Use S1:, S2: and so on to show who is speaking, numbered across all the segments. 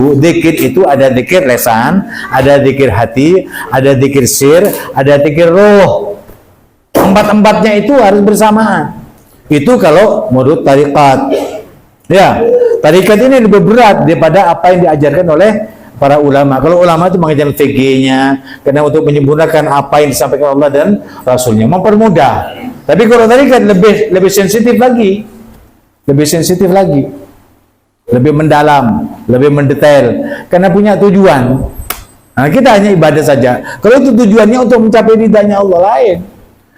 S1: Zikir itu ada zikir lesan, ada zikir hati, ada zikir sir, ada zikir roh. Empat-empatnya itu harus bersamaan. Itu kalau menurut tarikat. Ya, tarikat ini lebih berat daripada apa yang diajarkan oleh para ulama. Kalau ulama itu mengajarkan fikihnya, karena untuk menyempurnakan apa yang disampaikan Allah dan Rasulnya, mempermudah. Tapi kalau tarikat lebih sensitif lagi, lebih mendalam, lebih mendetail, karena punya tujuan. Nah, kita hanya ibadah saja. Kalau itu tujuannya untuk mencapai ridhanya Allah, lain.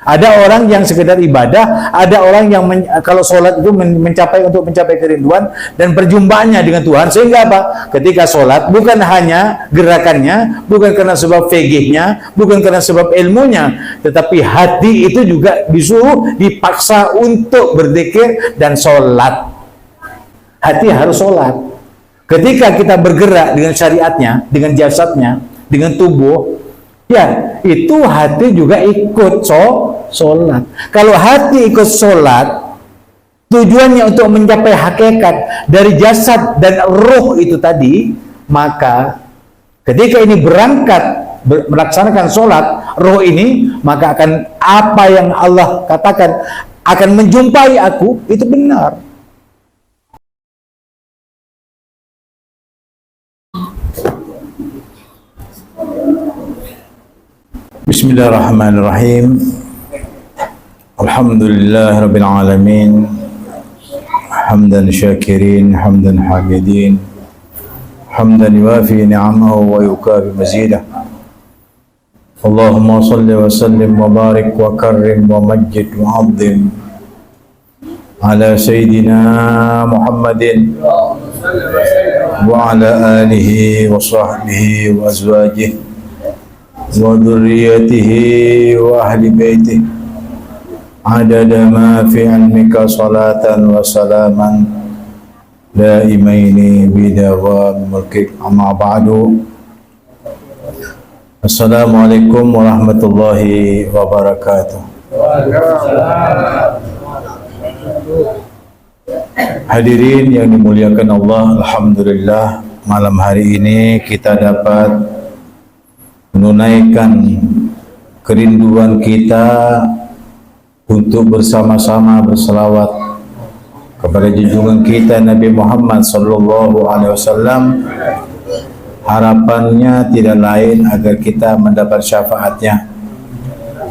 S1: Ada orang yang sekedar ibadah, ada orang yang kalau sholat itu untuk mencapai kerinduan dan perjumpaannya dengan Tuhan. Sehingga apa? Ketika sholat bukan hanya gerakannya, bukan karena sebab fikihnya, bukan karena sebab ilmunya, tetapi hati itu juga disuruh, dipaksa untuk berzikir dan sholat. Hati harus sholat. Ketika kita bergerak dengan syariatnya, dengan jasadnya, dengan tubuh, ya itu hati juga ikut sholat. Kalau hati ikut sholat, tujuannya untuk mencapai hakikat dari jasad dan roh itu tadi, maka ketika ini berangkat melaksanakan sholat, roh ini, maka akan apa yang Allah katakan akan menjumpai aku, itu benar. Bismillahirrahmanirrahim. Alhamdulillah Rabbil Alamin. Hamdan syakirin, hamdan hamidin, hamdan yuafi ni'amahu wa yukafi mazidah. Allahumma salli wa sallim wa barik wa karrim wa majid wa azim ala Sayyidina Muhammadin wa ala alihi wa sahbihi wa azwajihi wa dhurriyyatihi wa ahli baitihi adada ma fi ilmika salatan wa salaman daimaini bidawam mulkik, amma ba'du. Assalamualaikum warahmatullahi wabarakatuh. Hadirin yang dimuliakan Allah, alhamdulillah malam hari ini kita dapat menunaikan kerinduan kita untuk bersama-sama berselawat kepada junjungan kita Nabi Muhammad sallallahu alaihi wasallam. Harapannya tidak lain agar kita mendapat syafaatnya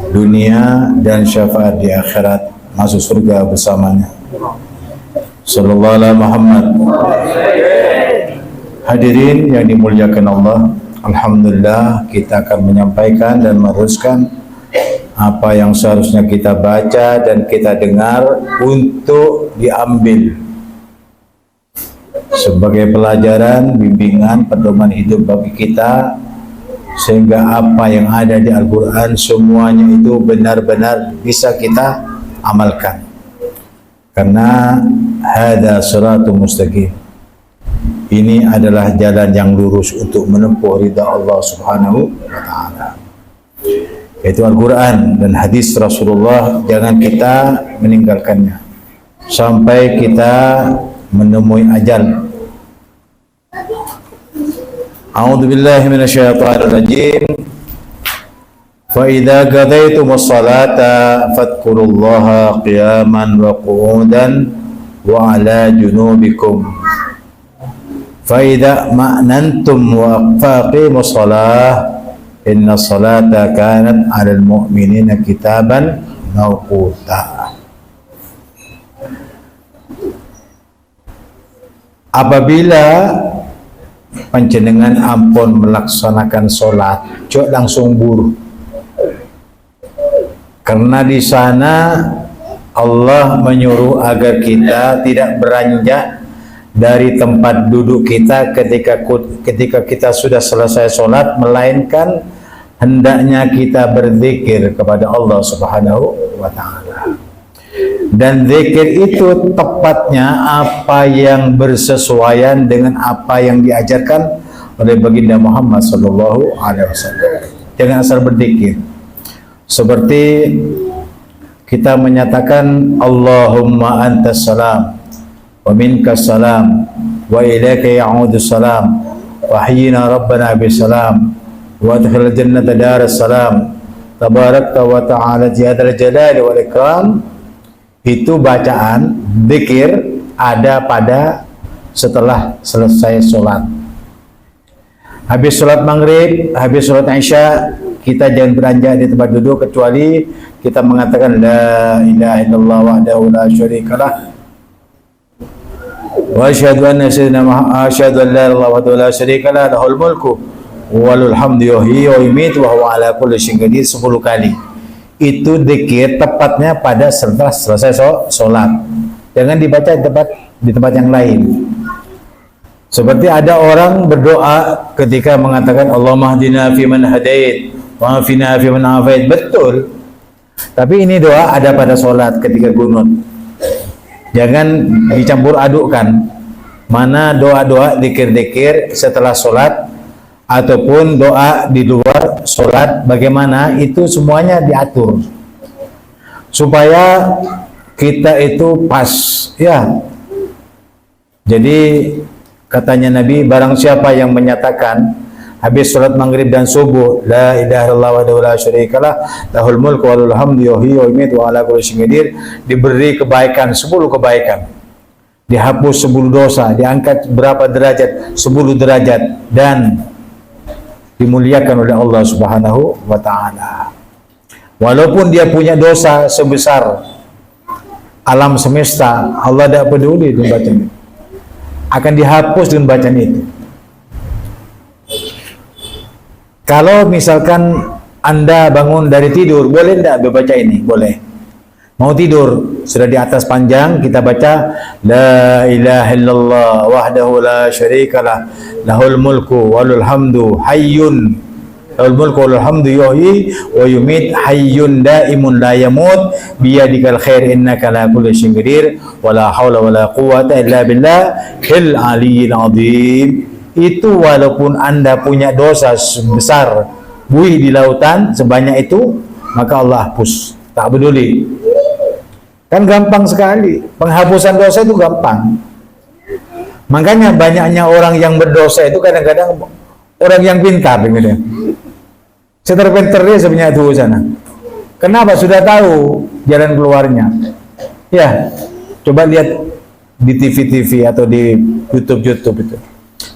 S1: dunia dan syafaat di akhirat, masuk surga bersamanya. Sallallahu alaihi Muhammad. Hadirin yang dimuliakan Allah, alhamdulillah kita akan menyampaikan dan meneruskan apa yang seharusnya kita baca dan kita dengar untuk diambil sebagai pelajaran, bimbingan, pedoman hidup bagi kita, sehingga apa yang ada di Al-Quran semuanya itu benar-benar bisa kita amalkan. Karena hada siratul mustaqim, ini adalah jalan yang lurus untuk menempuh ridha Allah Subhanahu wa ta'ala, yaitu Al-Quran dan hadis Rasulullah. Jangan kita meninggalkannya sampai kita menemui ajal. A'udzu billahi minasyaitonir rajim. Fa idza qadaytumus salata fadhkurullaha qiyaman wa qu'udan wa 'ala junubikum. Fa idza ma'nantum wa aqimus shalah inna salata kanat 'alal mu'minina kitaban mawquta. Apabila panjenengan ampun melaksanakan sholat, jok langsung buru, karena di sana Allah menyuruh agar kita tidak beranjak dari tempat duduk kita ketika kita sudah selesai sholat, melainkan hendaknya kita berzikir kepada Allah Subhanahu wa ta'ala. Dan zikir itu tepatnya apa yang bersesuaian dengan apa yang diajarkan oleh baginda Muhammad sallallahu alaihi wasallam. Jangan asal berzikir. Seperti kita menyatakan Allahumma antas salam wa minkas salam wa ilaika ya'udus salam wa hayyina rabbana bisalam wa adkhil jannata daras salam tabarakta wa ta'ala jadal jalali wal ikram. Itu bacaan zikir ada pada setelah selesai sholat. Habis sholat maghrib, habis sholat isya, kita jangan beranjak di tempat duduk kecuali kita mengatakan la ilaha illallah wahdahu la syarikalah wa asyhadu anna sayyidina Muhammad asyhadu an la ilaha illallah wahdahu la syarikalah lahul mulku walul hamdu yuhyi wa yumiitu wa huwa ala kulli syai'in qadir 10 kali. Itu zikir tepatnya pada setelah selesai sholat. Jangan dibaca di tempat yang lain. Seperti ada orang berdoa ketika mengatakan Allahumma hdina fi man hadait wa afina fi man afait. Betul. Tapi ini doa ada pada sholat ketika kunut. Jangan dicampur adukkan. Mana doa-doa zikir-zikir setelah sholat ataupun doa di luar sholat, bagaimana itu semuanya diatur supaya kita itu pas ya. Jadi katanya Nabi, barang siapa yang menyatakan habis sholat maghrib dan subuh la ilaha illallah wahdahu la syarikalah lahul mulku walul hamdu yuhyi wa yumiitu wa ala kulli syai'in qadir, diberi kebaikan 10 kebaikan, dihapus 10 dosa, diangkat berapa derajat 10 derajat, dan dimuliakan oleh Allah Subhanahu wa ta'ala. Walaupun dia punya dosa sebesar alam semesta, Allah tidak peduli dengan bacaan itu. Akan dihapus dengan bacaan itu. Kalau misalkan Anda bangun dari tidur, boleh tidak membaca ini? Boleh. Mau tidur, sudah di atas panjang, kita baca la ilaha illallah wahdahu la syarikalah lahul mulku walul hamdu hayyun lahul mulku walul hamdu yuhyi wa yumiit hayyun daimun la yamut biyadikal khair innaka la kulli syai'in qadir wala haula wala quwwata illa billahil aliyyil azim. Itu walaupun Anda punya dosa sebesar buih di lautan sebanyak itu, maka Allah hapus, tak peduli. Kan gampang sekali, penghapusan dosa itu gampang. Makanya banyaknya orang yang berdosa itu kadang-kadang orang yang pintar gitu. Seterpintar dia sebenarnya itu sana. Kenapa? Sudah tahu jalan keluarnya. Ya, coba lihat di TV-TV atau di YouTube itu.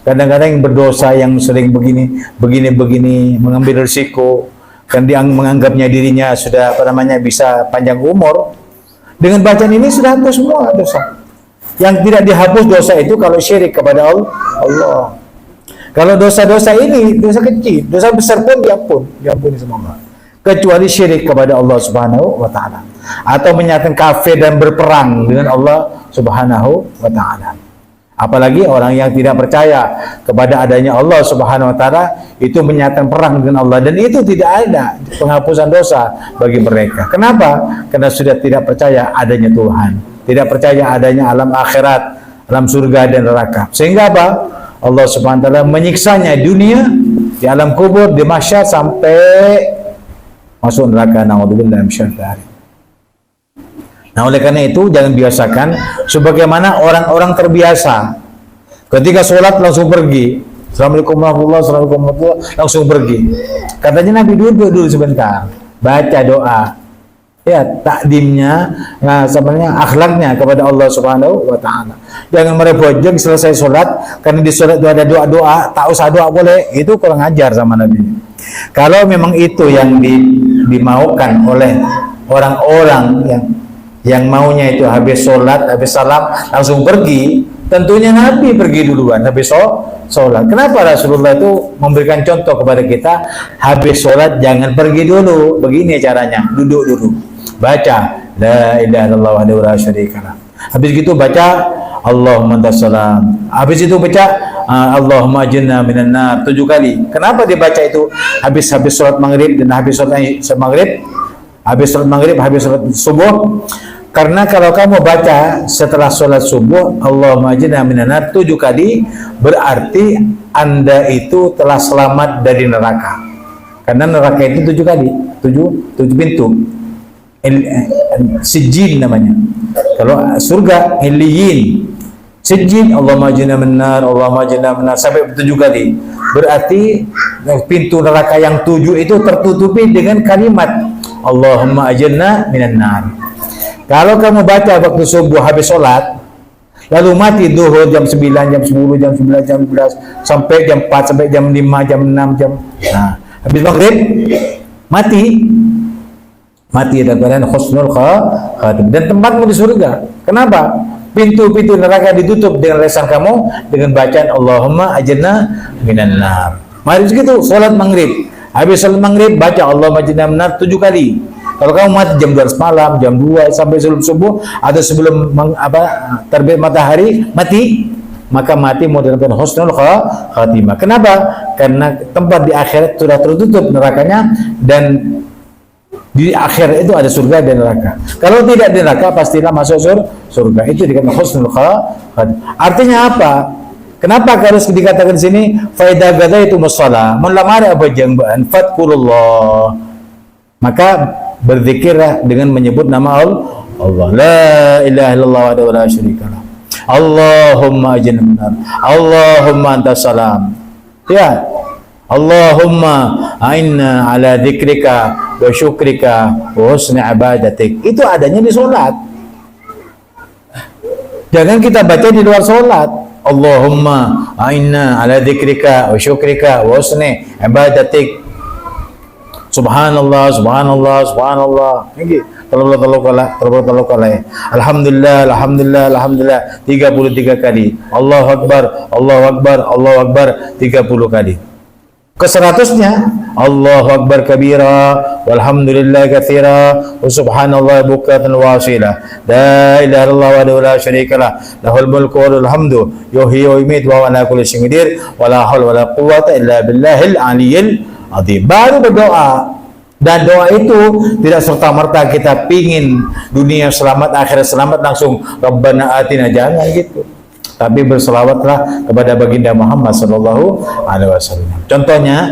S1: Kadang-kadang yang berdosa yang sering begini mengambil risiko, kan dia menganggapnya dirinya sudah bisa panjang umur. Dengan bacaan ini sudah hapus semua dosa. Yang tidak dihapus dosa itu kalau syirik kepada Allah. Kalau dosa-dosa ini dosa kecil, dosa besar pun diampuni semua. Kecuali syirik kepada Allah Subhanahu wa ta'ala, atau menyatakan kafir dan berperang dengan Allah Subhanahu wa ta'ala. Apalagi orang yang tidak percaya kepada adanya Allah Subhanahu wa ta'ala, itu menyatakan perang dengan Allah, dan itu tidak ada penghapusan dosa bagi mereka. Kenapa? Karena sudah tidak percaya adanya Tuhan, tidak percaya adanya alam akhirat, alam surga dan neraka. Sehingga apa? Allah Subhanahu wa ta'ala menyiksanya di dunia, di alam kubur, di mahsyar, sampai masuk neraka. Na'udzubillah min syarri. Nah, oleh karena itu jangan biasakan sebagaimana orang-orang terbiasa ketika sholat langsung pergi. Assalamualaikum warahmatullahi wabarakatuh, langsung pergi. Katanya Nabi, duduk dulu sebentar, baca doa. Ya, takdimnya, nah sebenarnya akhlaknya kepada Allah Subhanahu wa ta'ala. Jangan merepotkan selesai sholat, karena di sholat itu ada doa-doa, tak usah doa boleh, itu kurang ajar sama Nabi. Kalau memang itu yang dimaukan oleh orang-orang yang maunya itu habis sholat, habis salam langsung pergi, tentunya Nabi pergi duluan habis sholat. Kenapa Rasulullah itu memberikan contoh kepada kita, habis sholat jangan pergi dulu, begini caranya, duduk dulu, baca la ilaha illallah wahdahu la syarikalah, habis gitu baca Allahumma antas salam, habis itu baca Allahumma ajirna minan nar 7 kali. Kenapa dibaca itu habis sholat maghrib dan habis sholat maghrib, habis sholat maghrib, habis sholat subuh? Karena kalau kamu baca setelah sholat subuh Allahumma ajirna minan nar 7 kali, berarti Anda itu telah selamat dari neraka. Karena neraka itu 7 kali, 7 pintu. Sijil namanya. Kalau surga Illiyin, Sijjin, Allahumma ajirna minan nar, Allahumma ajirna minan nar, sampai 7 kali. Berarti pintu neraka yang 7 itu tertutupi dengan kalimat Allahumma ajirna minan nar. Kalau kamu baca waktu subuh habis sholat, lalu mati duhur jam 9, jam 10, jam 11, jam 12, sampai jam 4, sampai jam 5, jam 6, nah, habis maghrib mati dalam keadaan husnul khatimah dan tempatmu di surga. Kenapa? Pintu-pintu neraka ditutup dengan lisan kamu dengan bacaan Allahumma ajirna minan nar. Mari begitu salat maghrib. Habis salat maghrib baca Allahumma ajirna minan nar 7 kali. Kalau kamu mati jam 12 malam, jam 2 sampai sebelum subuh atau sebelum terbit matahari mati, maka mati dalam husnul khatimah. Kenapa? Karena tempat di akhirat sudah tertutup nerakanya, dan di akhir itu ada surga dan neraka. Kalau tidak di neraka pastilah masuk surga. Itu dikatakan husnul khatimah. Artinya apa? Kenapa harus dikatakan di sini faida gadaitu musalla? Mulamari apa jambaan fadkurullah. Maka berzikirlah dengan menyebut nama Allah. La ilaha illallah wa la syarikalah. Allahumma ajirna minan nar. Allahumma antas salam. Ya. Allahumma a'inna ala dzikrika wa syukrika wa husni ibadatik. Itu adanya di sholat. Jangan kita baca di luar sholat. Allahumma a'inna ala dzikrika wa syukrika wa husni ibadatik. Subhanallah, subhanallah, subhanallah. Ini terlalu kali. Alhamdulillah, alhamdulillah, alhamdulillah 33 kali. Allahu akbar, Allahu akbar, Allahu akbar 30 kali. Ke-100-nya Allahu akbar kabira walhamdulillah katsira wa subhanallah bukratan wa asila. La ilaha illallah wa la syarikalah. Lahul mulku wa lahul hamdu yuhyi wa yumiitu wa ala kulli syai'in qadir wa la haula wa la quwwata illa billahil aliyyil azim. Baru berdoa. Dan doa itu tidak serta-merta kita pingin dunia selamat, akhirat selamat langsung Rabbana atina, jangan gitu. Tapi berselawatlah kepada baginda Muhammad sallallahu alaihi wasallam. Contohnya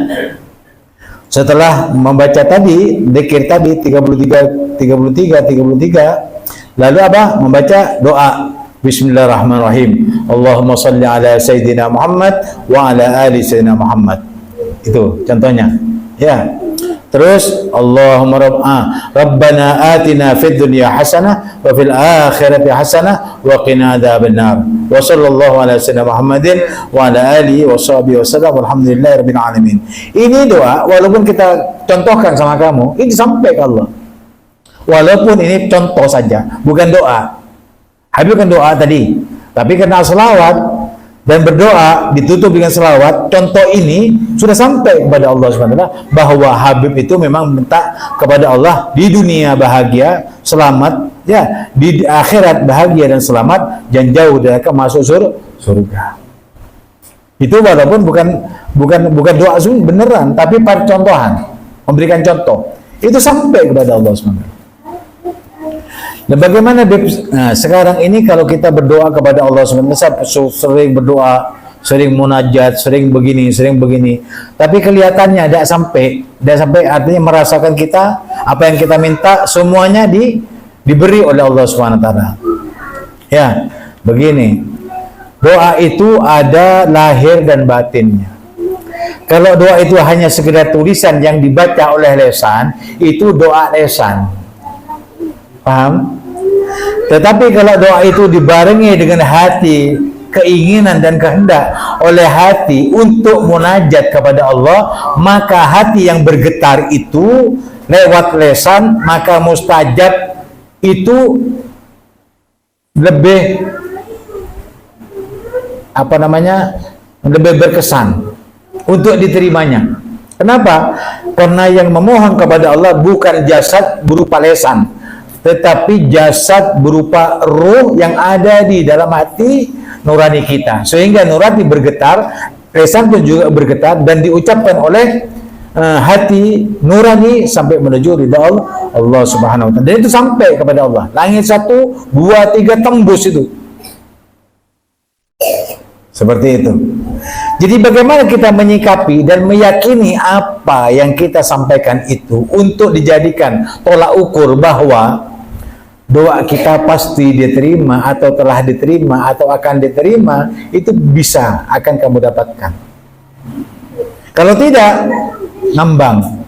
S1: setelah membaca tadi zikir tadi 33 lalu apa? Membaca doa Bismillahirrahmanirrahim. Allahumma salli ala sayyidina Muhammad wa ala ali sayyidina Muhammad. Itu contohnya. Ya. Terus Allahumma Rabbana atina fid dunya hasanah wa fil akhirati hasanah wa qina adzabannar. Wa sallallahu ala sayyidina Muhammadin wa ala alihi wa sahbihi wasallam walhamdulillahi rabbil alamin. Ini doa walaupun kita contohkan sama kamu, ini sampai ke Allah. Walaupun ini contoh saja, bukan doa. Habib kan doa tadi, tapi karena selawat dan berdoa ditutup dengan selawat, contoh ini sudah sampai kepada Allah SWT bahwa Habib itu memang minta kepada Allah di dunia bahagia, selamat, ya, di akhirat bahagia dan selamat, dan jauh dari masuk surga. Itu walaupun bukan doa beneran, tapi percontohan, memberikan contoh. Itu sampai kepada Allah SWT. Dan bagaimana sekarang ini kalau kita berdoa kepada Allah SWT, sering berdoa, sering munajat, sering begini, tapi kelihatannya tidak sampai artinya merasakan kita apa yang kita minta semuanya diberi oleh Allah SWT. Ya, begini, doa itu ada lahir dan batinnya. Kalau doa itu hanya sekedar tulisan yang dibaca oleh lisan, itu doa lisan. Paham? Tetapi kalau doa itu dibarengi dengan hati, keinginan dan kehendak oleh hati untuk munajat kepada Allah, maka hati yang bergetar itu lewat lisan, maka mustajab itu lebih lebih berkesan untuk diterimanya. Kenapa? Karena yang memohon kepada Allah bukan jasad berupa lisan, tetapi jasad berupa ruh yang ada di dalam hati nurani kita, sehingga nurani bergetar, lisan pun juga bergetar dan diucapkan oleh hati nurani sampai menuju ridha Allah Subhanahu wa taala. Dan itu sampai kepada Allah. Langit 1, 2, 3 tembus itu. Seperti itu. Jadi bagaimana kita menyikapi dan meyakini apa yang kita sampaikan itu untuk dijadikan tolak ukur bahwa doa kita pasti diterima atau telah diterima atau akan diterima, itu bisa akan kamu dapatkan. Kalau tidak, ngambang.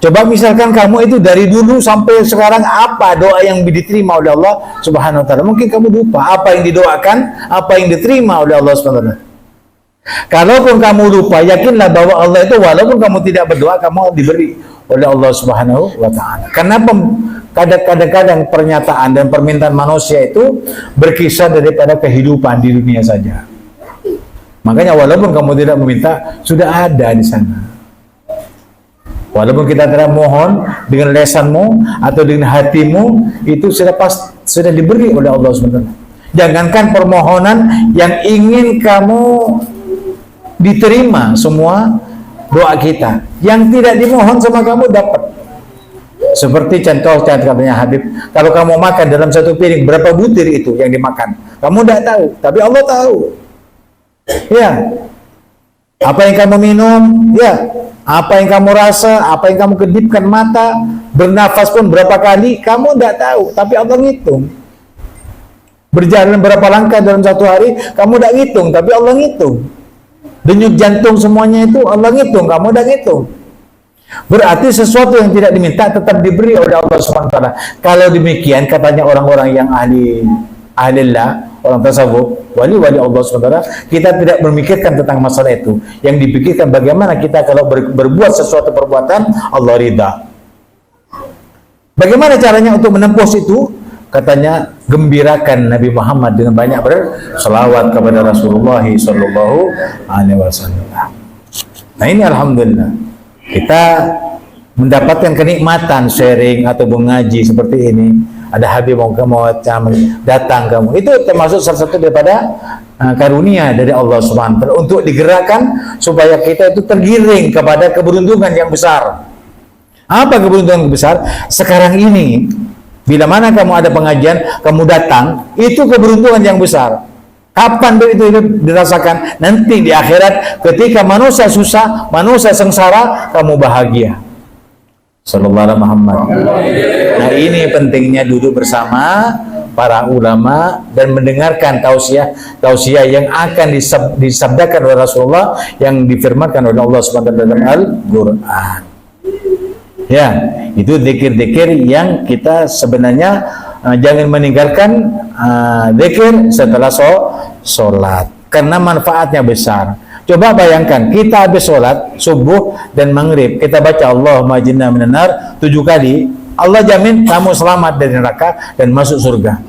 S1: Coba misalkan kamu itu dari dulu sampai sekarang apa doa yang diterima oleh Allah Subhanahu wa taala? Mungkin kamu lupa apa yang didoakan, apa yang diterima oleh Allah Subhanahu wa taala. Kalaupun kamu lupa, yakinlah bahwa Allah itu walaupun kamu tidak berdoa, kamu diberi oleh Allah Subhanahu wa taala. Karena kadang-kadang pernyataan dan permintaan manusia itu berkisar daripada kehidupan di dunia saja. Makanya walaupun kamu tidak meminta, sudah ada di sana. Walaupun kita tidak mohon dengan lesanmu atau dengan hatimu, itu sudah diberi oleh Allah SWT. Jangankan permohonan yang ingin kamu diterima semua doa kita, yang tidak dimohon sama kamu dapat. Seperti contoh katanya Habib, kalau kamu makan dalam satu piring, berapa butir itu yang dimakan? Kamu tidak tahu, tapi Allah tahu. Ya, apa yang kamu minum, ya, apa yang kamu rasa, apa yang kamu kedipkan mata, bernafas pun berapa kali, kamu tidak tahu, tapi Allah ngitung. Berjalan berapa langkah dalam satu hari, kamu tidak ngitung, tapi Allah ngitung. Denyut jantung semuanya itu Allah ngitung, kamu tidak ngitung. Berarti sesuatu yang tidak diminta tetap diberi oleh Allah SWT. Kalau demikian, katanya orang-orang yang ahlillah, orang tasawuf, wali-wali Allah SWT, kita tidak memikirkan tentang masalah itu. Yang dipikirkan bagaimana kita kalau berbuat sesuatu perbuatan Allah ridha. Bagaimana caranya untuk menempuh itu? Katanya gembirakan Nabi Muhammad dengan banyak berselawat kepada Rasulullah Sallallahu Alaihi Wasallam. Nah ini alhamdulillah kita mendapatkan kenikmatan sharing atau mengaji seperti ini. Ada Habib mau datang kamu, itu termasuk salah satu daripada karunia dari Allah Subhanahu wa taala untuk digerakkan supaya kita itu tergiring kepada keberuntungan yang besar. Apa keberuntungan yang besar? Sekarang ini bila mana kamu ada pengajian, kamu datang, itu keberuntungan yang besar. Kapan itu dirasakan? Nanti di akhirat ketika manusia susah, manusia sengsara, kamu bahagia. Sallallahu alaihi Muhammad. Nah ini pentingnya duduk bersama para ulama dan mendengarkan tausiah yang akan disabdakan oleh Rasulullah, yang difirmankan oleh Allah SWT dalam Al-Quran. Ya, itu zikir-zikir yang kita sebenarnya jangan meninggalkan zikir setelah sholat, karena manfaatnya besar. Coba bayangkan, kita habis sholat subuh dan maghrib, kita baca Allahumma jinna minan nar 7 kali, Allah jamin kamu selamat dari neraka dan masuk surga.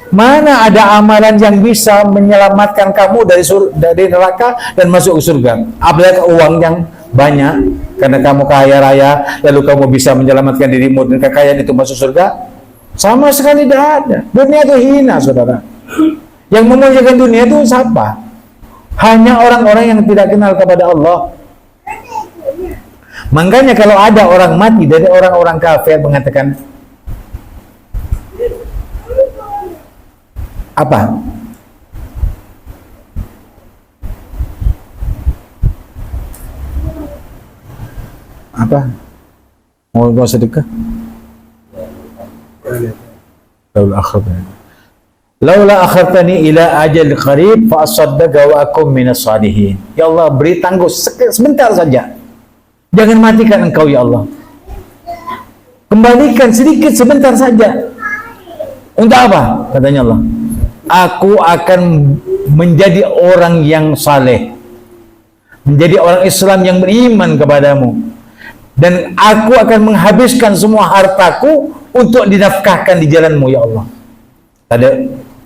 S1: Mana ada amalan yang bisa menyelamatkan kamu dari neraka dan masuk ke surga? Apalagi uang yang banyak, karena kamu kaya raya, lalu kamu bisa menyelamatkan dirimu dan kekayaan itu masuk surga? Sama sekali tidak ada. Dunia itu hina, saudara. Yang memuliakan dunia itu siapa? Hanya orang-orang yang tidak kenal kepada Allah. Makanya kalau ada orang mati dari orang-orang kafir mengatakan apa? Apa? Mau sedekah? Laula akhartani ila ajal qarib fa asaddaqa wa akum minas salihin. Ya Allah, beri tangguh sebentar saja. Jangan matikan engkau ya Allah. Kembalikan sedikit sebentar saja. Untuk apa? Katanya Allah. Aku akan menjadi orang yang saleh. Menjadi orang Islam yang beriman kepadamu. Dan aku akan menghabiskan semua hartaku untuk dinafkahkan di jalanmu ya Allah. Ada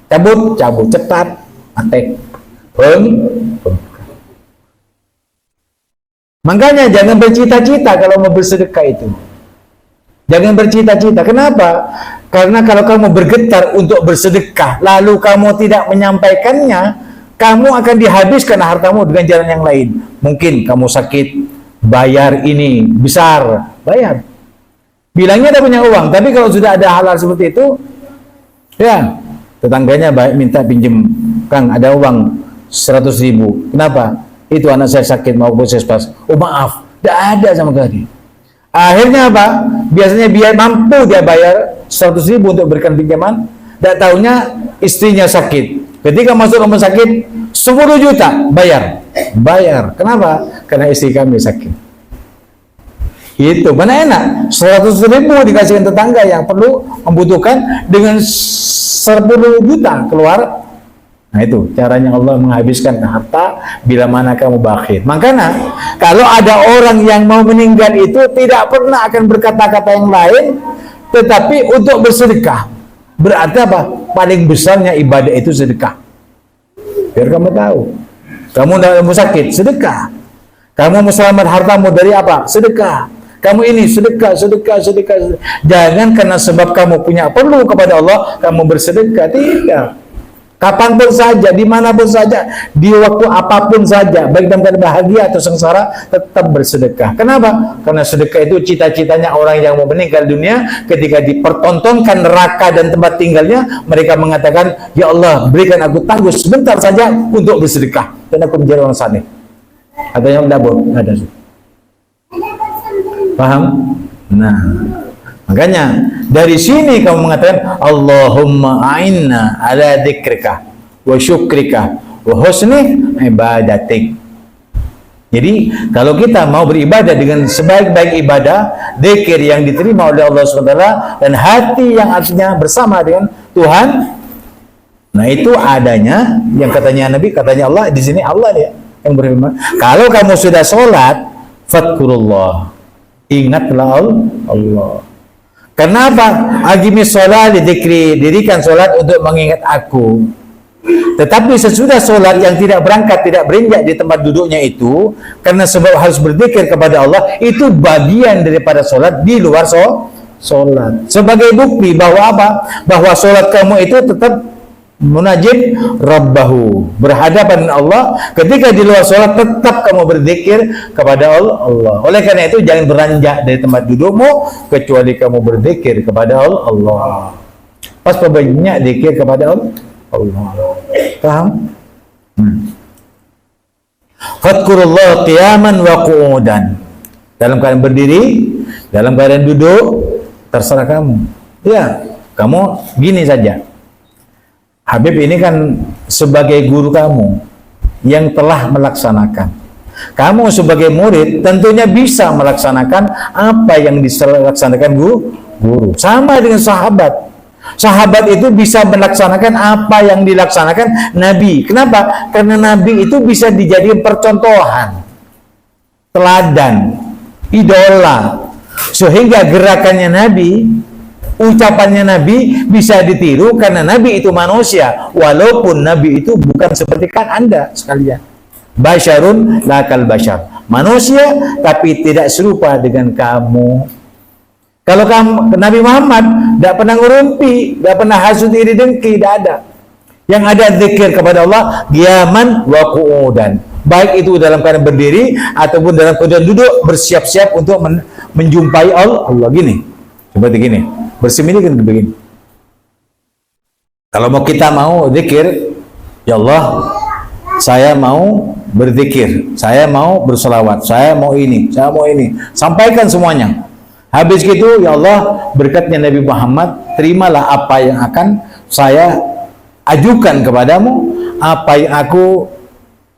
S1: cabut cepat mati. Makanya jangan bercita-cita kalau mau bersedekah itu. Jangan bercita-cita. Kenapa? Karena kalau kamu bergetar untuk bersedekah lalu kamu tidak menyampaikannya, kamu akan dihabiskan hartamu dengan jalan yang lain. Mungkin kamu sakit, bayar ini besar, bayar. Bilangnya ada punya uang, tapi kalau sudah ada hal-hal seperti itu, ya tetangganya baik minta pinjem, Kang ada uang 100.000. Kenapa? Itu anak saya sakit mau puskesmas. Oh maaf, tidak ada sama sekali. Akhirnya apa? Biasanya biar mampu dia bayar 100.000 untuk berikan pinjaman, tidak tahunya istrinya sakit. Ketika masuk rumah sakit 10 juta bayar. Kenapa? Karena istri kami sakit. Itu mana enak? 100.000 dikasihkan tetangga yang perlu membutuhkan dengan 10 juta keluar. Nah itu caranya Allah menghabiskan harta bila mana kamu bakhil. Makanya kalau ada orang yang mau meninggal itu tidak pernah akan berkata-kata yang lain, tetapi untuk bersedekah. Berarti apa? Paling besarnya ibadah itu sedekah. Biar kamu tahu. Kamu tidak mau sakit, sedekah. Kamu mau selamat hartamu dari apa? Sedekah. Kamu ini sedekah. Jangan karena sebab kamu punya perlu kepada Allah, kamu bersedekah. Tidak. Kapanpun saja, dimanapun saja, di waktu apapun saja, baik dalam keadaan bahagia atau sengsara, tetap bersedekah. Kenapa? Karena sedekah itu cita-citanya orang yang mau meninggal dunia, ketika dipertontonkan neraka dan tempat tinggalnya, mereka mengatakan, ya Allah, berikan aku tangguh sebentar saja untuk bersedekah, dan aku menjadi orang saleh. Katanya tidak ada. Paham? Nah, makanya dari sini kamu mengatakan Allahumma a'inna ala dzikrika wa syukrika wa husni ibadatik. Jadi kalau kita mau beribadah dengan sebaik-baik ibadah, zikir yang diterima oleh Allah SWT dan hati yang artinya bersama dengan Tuhan, nah itu adanya yang katanya Nabi, katanya Allah, di sini Allah ya yang berfirman, kalau kamu sudah sholat, fadkurullah, ingatlah Allah. Kenapa? Aqimis sholat dzikri, dirikan sholat untuk mengingat aku. Tetapi sesudah sholat yang tidak berangkat, tidak berinjak di tempat duduknya itu, karena sebab harus berzikir kepada Allah, itu bagian daripada sholat di luar sholat. Sebagai bukti bahwa apa? Bahwa sholat kamu itu tetap munajib Rabbahu, berhadapan dengan Allah. Ketika di luar sholat tetap kamu berzikir kepada Allah. Oleh karena itu jangan beranjak dari tempat dudukmu kecuali kamu berzikir kepada Allah. Pas banyak zikir kepada Allah. Paham? Fadkurullah qiyaman wa qu'udan. Dalam keadaan berdiri, dalam keadaan duduk, terserah kamu. Ya, kamu gini saja. Habib ini kan sebagai guru kamu yang telah melaksanakan. Kamu sebagai murid tentunya bisa melaksanakan apa yang dilaksanakan guru. Sama dengan sahabat. Sahabat itu bisa melaksanakan apa yang dilaksanakan Nabi. Kenapa? Karena Nabi itu bisa dijadikan percontohan, teladan, idola. Sehingga gerakannya Nabi, ucapannya Nabi bisa ditiru karena Nabi itu manusia, walaupun Nabi itu bukan seperti kan Anda sekalian. Basyarun lakal basyar, manusia tapi tidak serupa dengan kamu. Kalau kamu, Nabi Muhammad tidak pernah ngurumpi, tidak pernah hasud iri dengki, tidak ada. Yang ada zikir kepada Allah qiyaman wa qu'udan, baik itu dalam keadaan berdiri ataupun dalam keadaan duduk, bersiap-siap untuk menjumpai Allah. Gini, seperti gini, bersemedi kan begini. Kalau kita mau zikir, ya Allah, saya mau berzikir, saya mau berselawat, saya mau ini, sampaikan semuanya. Habis gitu, ya Allah, berkatnya Nabi Muhammad, terimalah apa yang akan saya ajukan kepadamu, apa yang aku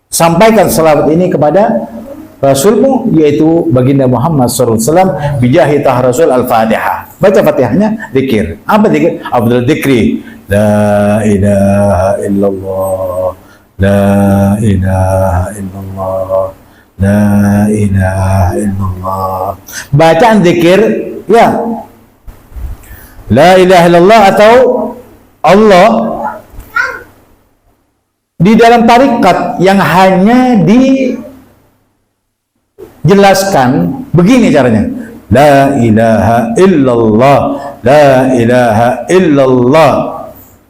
S1: sampaikan selawat ini kepada Rasulmu, yaitu baginda Muhammad SAW, bijahi tah Rasul al-Fatihah. Baca Fatihahnya, zikir. Apa zikir? Afdal dzikri, la ilaha illallah, la ilaha illallah, la ilaha illallah. Bacaan zikir, ya, la ilaha illallah atau Allah di dalam tarikat yang hanya dijelaskan begini caranya, la ilaha illallah, la ilaha illallah.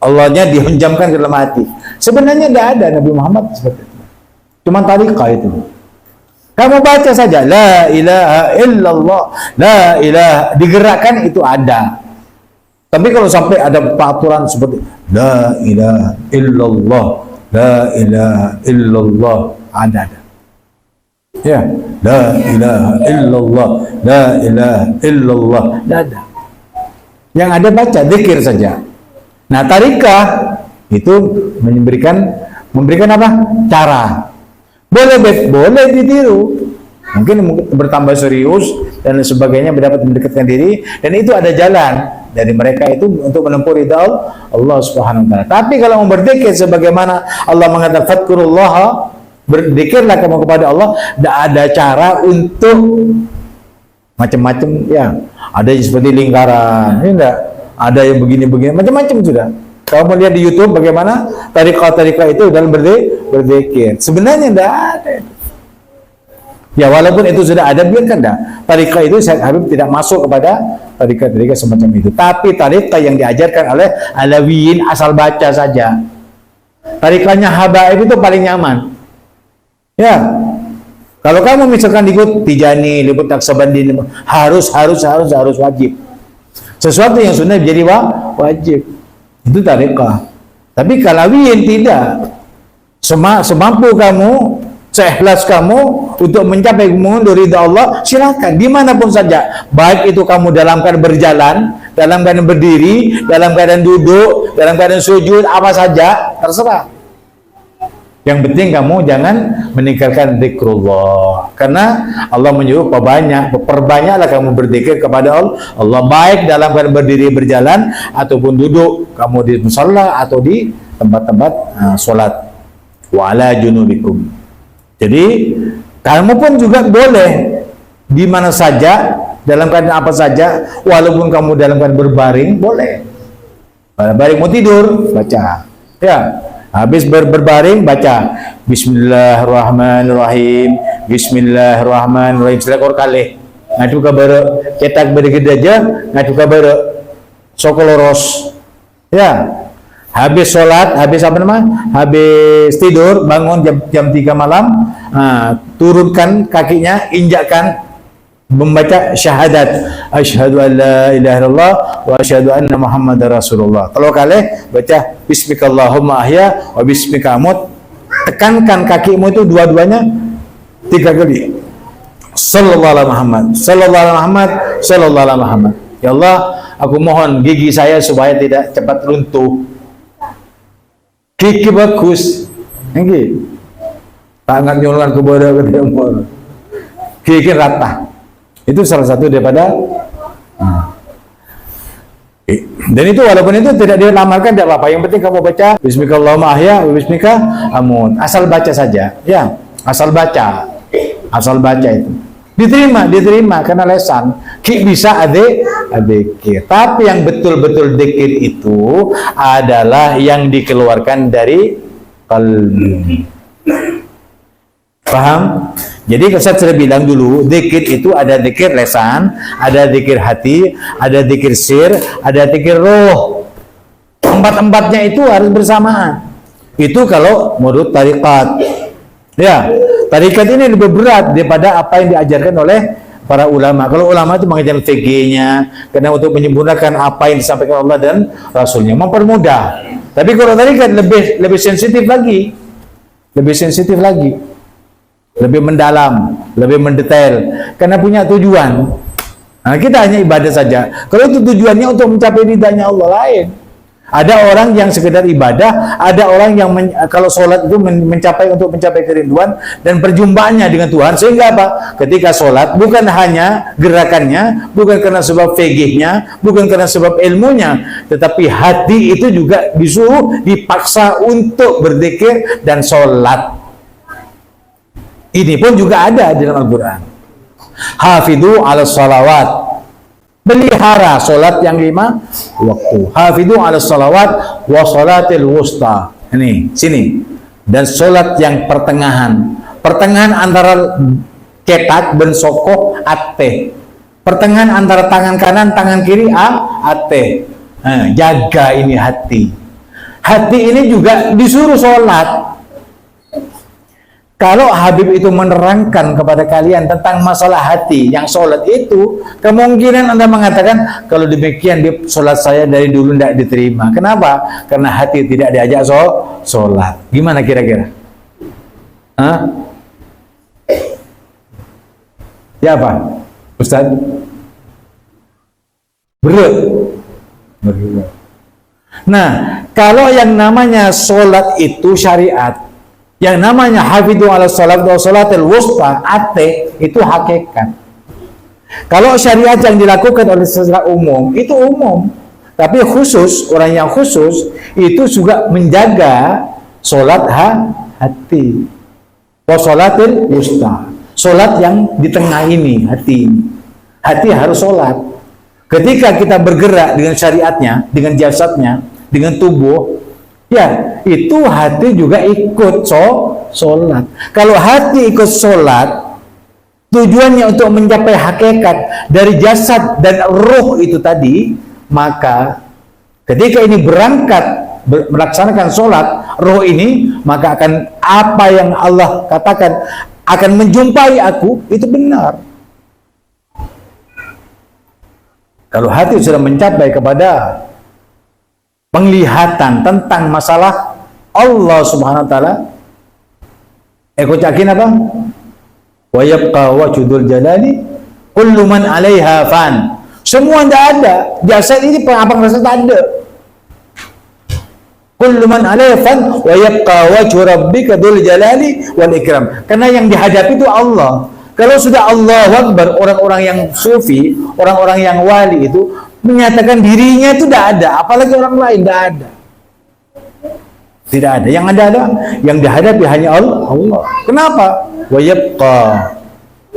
S1: Allahnya dihunjamkan ke dalam hati. Sebenarnya tidak ada Nabi Muhammad seperti itu, cuma tarikat itu. Kamu baca saja la ilaha illallah, la ilaha, digerakkan itu ada. Tapi kalau sampai ada peraturan seperti la ilaha illallah, la ilaha illallah, ada. Ya, la ilaha illallah, la ilaha illallah. Tidak ada. Yang ada baca zikir saja. Nah, tarikah itu memberikan apa? Cara. Boleh ditiru. Mungkin bertambah serius dan sebagainya, mendapat mendekatkan diri, dan itu ada jalan dari mereka itu untuk menempuh ridha Allah Subhanahu wa taala. Tapi kalau mau berzikir sebagaimana Allah mengatakan fadkurullah, berzikirlah kamu kepada Allah, tidak ada cara untuk macam-macam ya. Ada yang seperti lingkaran, ini enggak. Ada yang begini-begini, macam-macam sudah. Kalau mau lihat di YouTube bagaimana tariqah-tariqah itu dalam berzikir. Sebenarnya tidak ada. Ya, walaupun itu sudah ada, biarkan dah. Tariqah itu Syekh Habib tidak masuk kepada tariqah-tariqah semacam itu. Tapi tariqah yang diajarkan oleh Alawiyin asal baca saja. Tariqahnya Habaib itu paling nyaman. Ya. Kalau kamu misalkan ikut Tijani, ikut Naqsabandi, harus wajib. Sesuatu yang sunnah menjadi wajib. Itu tariqah. Tapi Alawiyin tidak. Semampu kamu, seikhlas kamu untuk mencapai mengundur ridha Allah, silakan dimanapun saja. Baik itu kamu dalam keadaan berjalan, dalam keadaan berdiri, dalam keadaan duduk, dalam keadaan sujud, apa saja, terserah. Yang penting kamu jangan meninggalkan zikrullah. Karena Allah menyuruh perbanyaklah kamu berzikir kepada Allah, baik dalam keadaan berdiri berjalan ataupun duduk, kamu di musalla atau di tempat-tempat sholat. Wa ala junubikum. Jadi kamu pun juga boleh di mana saja, dalam keadaan apa saja, walaupun kamu dalam keadaan berbaring, boleh. Berbaring mau tidur, baca. Ya, habis berbaring baca Bismillahirrahmanirrahim, Bismillahirrahmanirrahim. Selekor kali. Ngadu kabar cetak bergede aja, ngadu kabar sokoloros. Ya. Habis sholat, habis tidur, bangun jam 3 malam, turunkan kakinya, injakkan, membaca syahadat, asyhadu an la ilaha illallah wa asyhadu anna muhammadar rasulullah. Kalau kalian baca bismikallahumma ahya wa bismika amut, tekankan kakimu itu dua-duanya 3 kali. Sallallahu alaihi Muhammad, sallallahu alaihi Muhammad, sallallahu alaihi Muhammad. Ya Allah, aku mohon gigi saya supaya tidak cepat runtuh. Gigi bagus, ini tangan nyolongan ke bodoh ke timur, gigi rata. Itu salah satu daripada. Dan itu walaupun itu tidak dilamarkan tidak apa-apa. Yang penting kamu baca Bismillahirrahmanirrahim ahya wa bismika amun. Asal baca saja, ya. Asal baca itu. Diterima karena lesan. Ki bisa adikir. Tapi yang betul-betul dikir itu adalah yang dikeluarkan dari qalbi. Paham? Jadi saya sudah bilang dulu, dikir itu ada dikir lesan, ada dikir hati, ada dikir sir, ada dikir roh. Empat-empatnya itu harus bersamaan. Itu kalau menurut tariqat. Ya, tarikat ini lebih berat daripada apa yang diajarkan oleh para ulama. Kalau ulama itu mengajarkan VG-nya, karena untuk menyempurnakan apa yang disampaikan Allah dan Rasulnya, mempermudah. Tapi kalau tarikat lebih sensitif lagi, lebih mendalam, lebih mendetail, karena punya tujuan. Nah, kita hanya ibadah saja. Kalau itu tujuannya untuk mencapai ridhanya Allah, lain. Ada orang yang sekedar ibadah, ada orang yang kalau sholat itu untuk mencapai kerinduan dan perjumpaannya dengan Tuhan. Sehingga apa? Ketika sholat bukan hanya gerakannya, bukan karena sebab fikihnya, bukan karena sebab ilmunya, tetapi hati itu juga disuruh, dipaksa untuk berzikir dan sholat. Ini pun juga ada di dalam Al-Quran. Hafidhu ala sholawat, pelihara solat yang 5 waktu. Hafidhu ala salawat wa salatil wusta. Ini, sini. Dan solat yang pertengahan antara ketat ben sokoh ate. Pertengahan antara tangan kanan, tangan kiri ate. Jaga ini hati. Hati ini juga disuruh solat. Kalau Habib itu menerangkan kepada kalian tentang masalah hati yang sholat itu, kemungkinan Anda mengatakan, kalau demikian sholat saya dari dulu tidak diterima. Kenapa? Karena hati tidak diajak sholat. Gimana kira-kira? Ya apa? Ustaz? Berat. Nah, kalau yang namanya sholat itu syariat, yang namanya hafidhu ala sholat wa sholatil wusta, itu hakikat. Kalau syariat yang dilakukan oleh secara umum, itu umum. Tapi khusus, orang yang khusus, itu juga menjaga sholat hati. Wa sholatil wusta. Sholat yang di tengah ini, hati. Hati harus sholat. Ketika kita bergerak dengan syariatnya, dengan jasadnya, dengan tubuh, ya itu hati juga ikut sholat. Kalau hati ikut sholat, tujuannya untuk mencapai hakikat dari jasad dan ruh itu tadi, maka ketika ini berangkat melaksanakan sholat, ruh ini, maka akan apa yang Allah katakan akan menjumpai aku, itu benar. Kalau hati sudah mencapai kepada penglihatan tentang masalah Allah Subhanahu wa taala, aku yakin apa? Wa yabqa wajhul jalali kullu man 'alaiha fan. Semua tidak ada. Jasad ini apa rasa tak ada. Kullu man 'alaiha fan wa yabqa wajhu rabbika dzul jalali wal ikram. Karena yang dihadapi itu Allah. Kalau sudah Allahu Akbar, orang-orang yang sufi, orang-orang yang wali itu menyatakan dirinya itu tidak ada, apalagi orang lain tidak ada. Tidak ada. Yang ada yang dihadapi hanya Allah. Kenapa? Wa yabqa,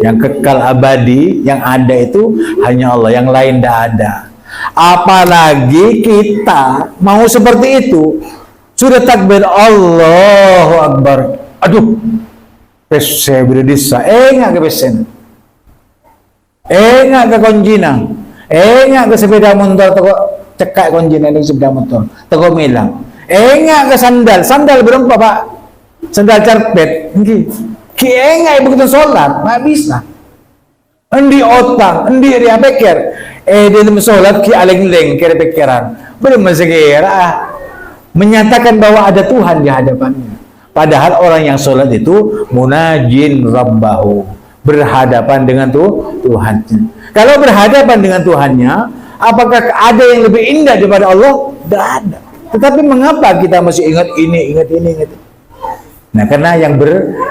S1: yang kekal abadi, yang ada itu hanya Allah, yang lain tidak ada. Apalagi kita mau seperti itu, sudah takbir Allahu Akbar, aduh, saya berdisa, nggak ke pesen, nggak ke konjina, nggak ke sepeda motor, toko cekak konjina ini sepeda motor, toko milang, nggak ke sandal berapa pak, sandal carpet, nggak begitu sholat, nggak bisa, endi otak, endi dia pikir, dia sholat ki aleng-leng kira pikiran, belum masih kira, menyatakan bahwa ada Tuhan di hadapannya. Padahal orang yang sholat itu munajin rabbahu, berhadapan dengan Tuhannya. Kalau berhadapan dengan Tuhannya, apakah ada yang lebih indah daripada Allah? Tidak ada. Tetapi mengapa kita masih ingat ini? Nah, karena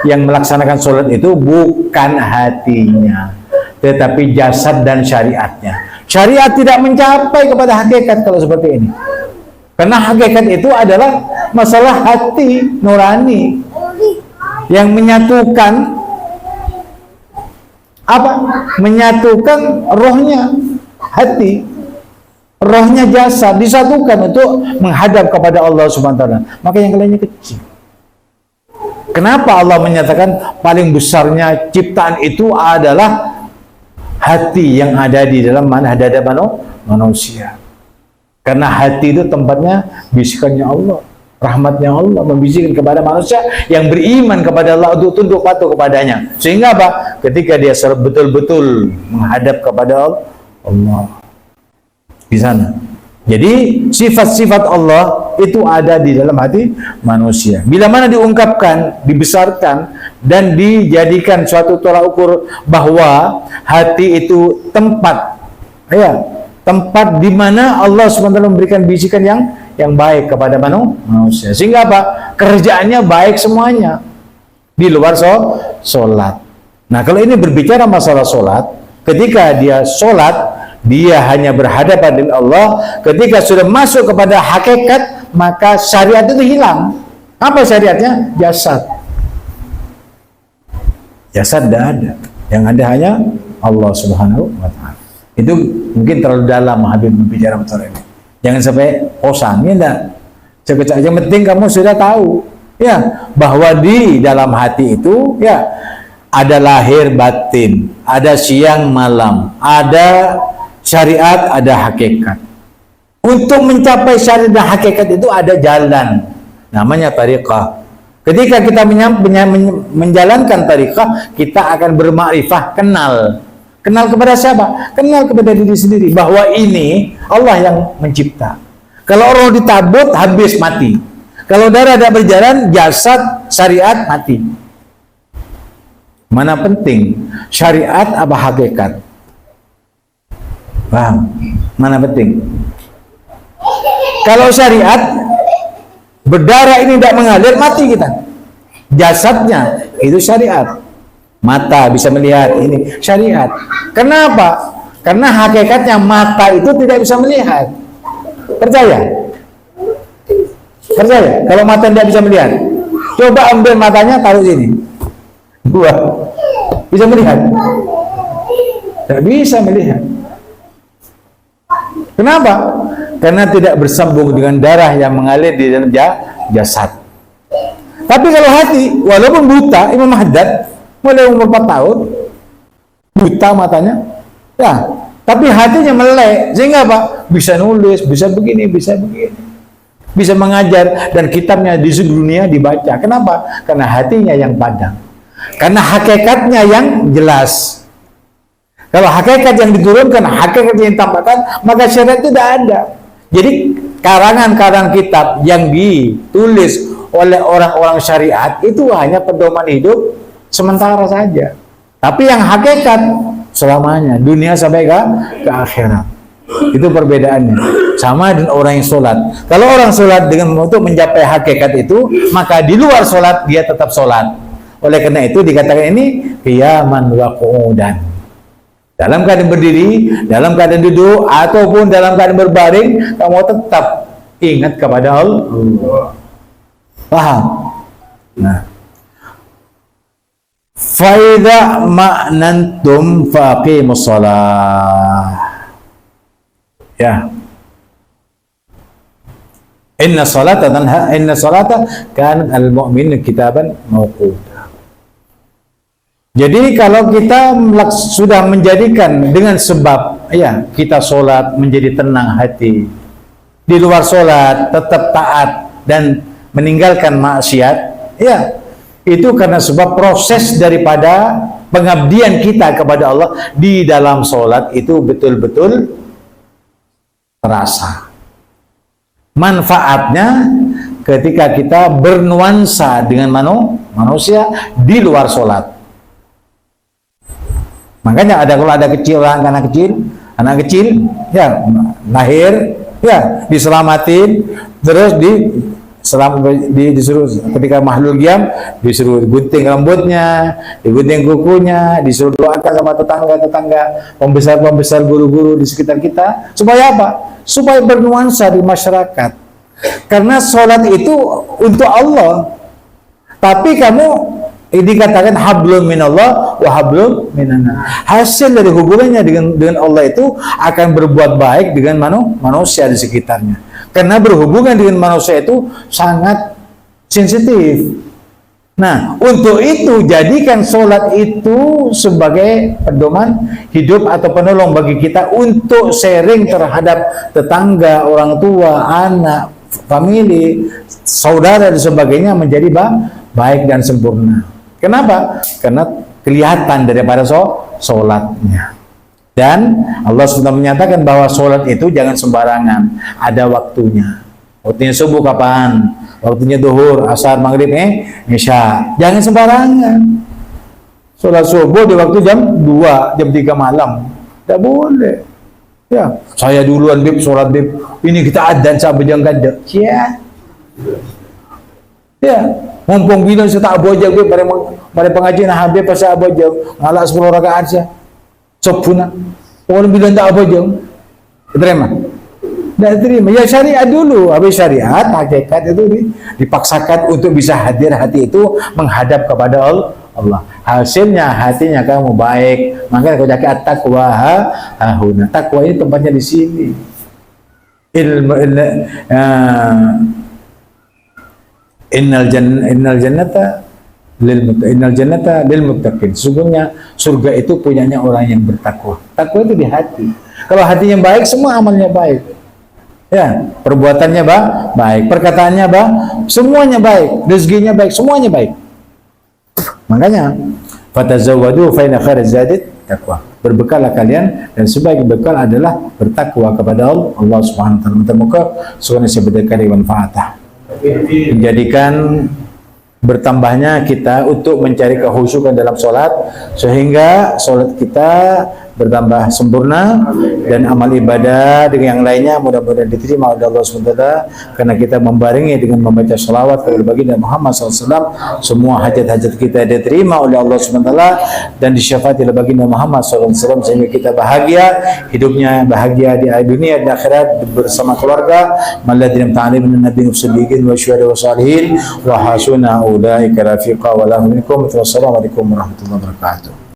S1: yang melaksanakan sholat itu bukan hatinya, tetapi jasad dan syariatnya. Syariat tidak mencapai kepada hakikat kalau seperti ini. Karena hakikat itu adalah masalah hati nurani yang menyatukan apa? Menyatukan rohnya hati, rohnya jasad disatukan untuk menghadap kepada Allah Subhanahu wa taala. Maka yang lainnya kecil. Kenapa Allah menyatakan paling besarnya ciptaan itu adalah hati yang ada di dalam hadapan manusia? Karena hati itu tempatnya bisikannya Allah, rahmatnya Allah membisikkan kepada manusia yang beriman kepada Allah untuk tunduk patuh kepadanya. Sehingga apa? Ketika dia betul-betul menghadap kepada Allah di sana. Jadi sifat-sifat Allah itu ada di dalam hati manusia. Bila mana diungkapkan, dibesarkan dan dijadikan suatu tolak ukur bahwa hati itu tempat, tempat di mana Allah SWT memberikan bisikan yang baik kepada manusia. Sehingga apa? Kerjaannya baik semuanya di luar sholat. Nah, kalau ini berbicara masalah sholat, ketika dia sholat, dia hanya berhadapan dengan Allah. Ketika sudah masuk kepada hakikat, maka syariat itu hilang. Apa syariatnya? Jasad. Jasad tidak ada. Yang ada hanya Allah Subhanahu wa ta'ala. Itu mungkin terlalu dalam Habib berbicara masalah ini. Jangan sampai bosan, ya enggak? Yang penting kamu sudah tahu, ya, bahwa di dalam hati itu, ya, ada lahir batin, ada siang malam, ada syariat, ada hakikat. Untuk mencapai syariat dan hakikat itu ada jalan, namanya tariqah. Ketika kita menjalankan tariqah, kita akan bermakrifah, kenal kepada siapa? Kenal kepada diri sendiri, bahwa ini Allah yang mencipta. Kalau roh ditabut, habis, mati. Kalau darah tidak berjalan, jasad, syariat, mati. Mana penting? Syariat apa hakikat? Paham? Mana penting? Kalau syariat, berdarah ini tidak mengalir, mati kita. Jasadnya itu syariat. Mata bisa melihat, ini syariat. Kenapa? Karena hakikatnya mata itu tidak bisa melihat. Percaya? Percaya? Kalau mata tidak bisa melihat, coba ambil matanya taruh sini. Buah. Bisa melihat? Tidak bisa melihat. Kenapa? Karena tidak bersambung dengan darah yang mengalir di dalam jasad. Tapi kalau hati, walaupun buta, Imam Haddad mulai umur 4 tahun, buta matanya, ya, tapi hatinya melek, sehingga apa? Bisa nulis, bisa begini, bisa mengajar, dan kitabnya di seluruh dunia dibaca. Kenapa? Karena hatinya yang padang, karena hakikatnya yang jelas. Kalau hakikat yang diturunkan, hakikat yang ditampakkan, maka syariat tidak ada. Jadi karangan-karangan kitab yang ditulis oleh orang-orang syariat itu hanya pedoman hidup sementara saja. Tapi yang hakikat selamanya, dunia sampai ke akhirat. Itu perbedaannya. Sama dengan orang yang sholat. Kalau orang sholat dengan untuk mencapai hakikat itu, maka di luar sholat dia tetap sholat. Oleh karena itu dikatakan ini qiyaman wa qu'udan. Dalam keadaan berdiri, dalam keadaan duduk, ataupun dalam keadaan berbaring, kamu tetap ingat kepada Allah. Paham? Nah, faida ma'nantum faqimus shalah. Ya. Inna salata kanat al-mu'minin kitaban mawquta. Jadi kalau kita sudah menjadikan dengan sebab ya kita sholat menjadi tenang hati, di luar sholat tetap taat dan meninggalkan maksiat, ya itu karena sebab proses daripada pengabdian kita kepada Allah di dalam sholat itu betul-betul terasa. Manfaatnya ketika kita bernuansa dengan manusia di luar sholat. Makanya kalau ada anak kecil ya lahir ya diselamatin, terus disuruh ketika mahlul qiyam disuruh gunting rambutnya, digunting kukunya, disuruh doakan sama tetangga-tetangga, pembesar-pembesar, guru-guru di sekitar kita, supaya apa? Supaya bernuansa di masyarakat. Karena sholat itu untuk Allah. Tapi kamu dikatakan hablum minallah wa hablum minannas. Hasil dari hubungannya dengan Allah itu akan berbuat baik dengan manusia di sekitarnya. Karena berhubungan dengan manusia itu sangat sensitif. Nah, untuk itu jadikan sholat itu sebagai pedoman hidup atau penolong bagi kita untuk sharing terhadap tetangga, orang tua, anak, famili, saudara dan sebagainya menjadi baik dan sempurna. Kenapa? Karena kelihatan daripada sholatnya. Dan Allah sudah menyatakan bahwa sholat itu jangan sembarangan, ada waktunya. Waktunya subuh kapan? Waktunya duhur, asar, maghrib, isya. Jangan sembarangan. Sholat subuh di waktu jam 2, jam 3 malam. Tidak boleh. Ya, saya duluan bib, sholat bib. Ini kita adzan sampai jam kada. Ya, mumpung bilang saya tak bojang bib, pada pengajian habis pas saya bojang, ngalah 10 rakaat saja. Sopuna. Orang bilang tak bojang. Terima. Tidak terima. Ya syariat dulu. Habis syariat, hakikat itu dipaksakan untuk bisa hadir hati itu menghadap kepada Allah. Hasilnya hatinya kamu baik. Maka kau jaga at-taqwa hahuna. Taqwa ini tempatnya di sini. Innal jannata lil muttaqin. Sesungguhnya surga itu punyanya orang yang bertakwa. Takwa itu di hati. Kalau hatinya baik, semua amalnya baik. Ya, perbuatannya baik, perkataannya semuanya baik, rezekinya baik, semuanya baik. Makanya fatazawwadu fa inna khairaz zadi taqwa. Berbekallah kalian dan sebaik bekal adalah bertakwa kepada Allah Subhanahu wa taala. Semoga semuanya saya berkah dan manfaat. Menjadikan bertambahnya kita untuk mencari kehusukan dalam solat, sehingga solat kita bertambah sempurna dan amal ibadah dengan yang lainnya mudah-mudahan diterima oleh Allah SWT, karena kita membarengi dengan membaca salawat kepada baginda Muhammad SAW. Semua hajat-hajat kita diterima oleh Allah SWT dan disyafaati oleh baginda Muhammad SAW, sehingga kita bahagia, hidupnya bahagia di dunia dan akhirat bersama keluarga. Malladzina ta'alim min nabiyyin wasiddiqin wa syuhada wa salihin wa hasuna ulaika rafiqa wa lahum minkum. Wassalamualaikum warahmatullahi wabarakatuh.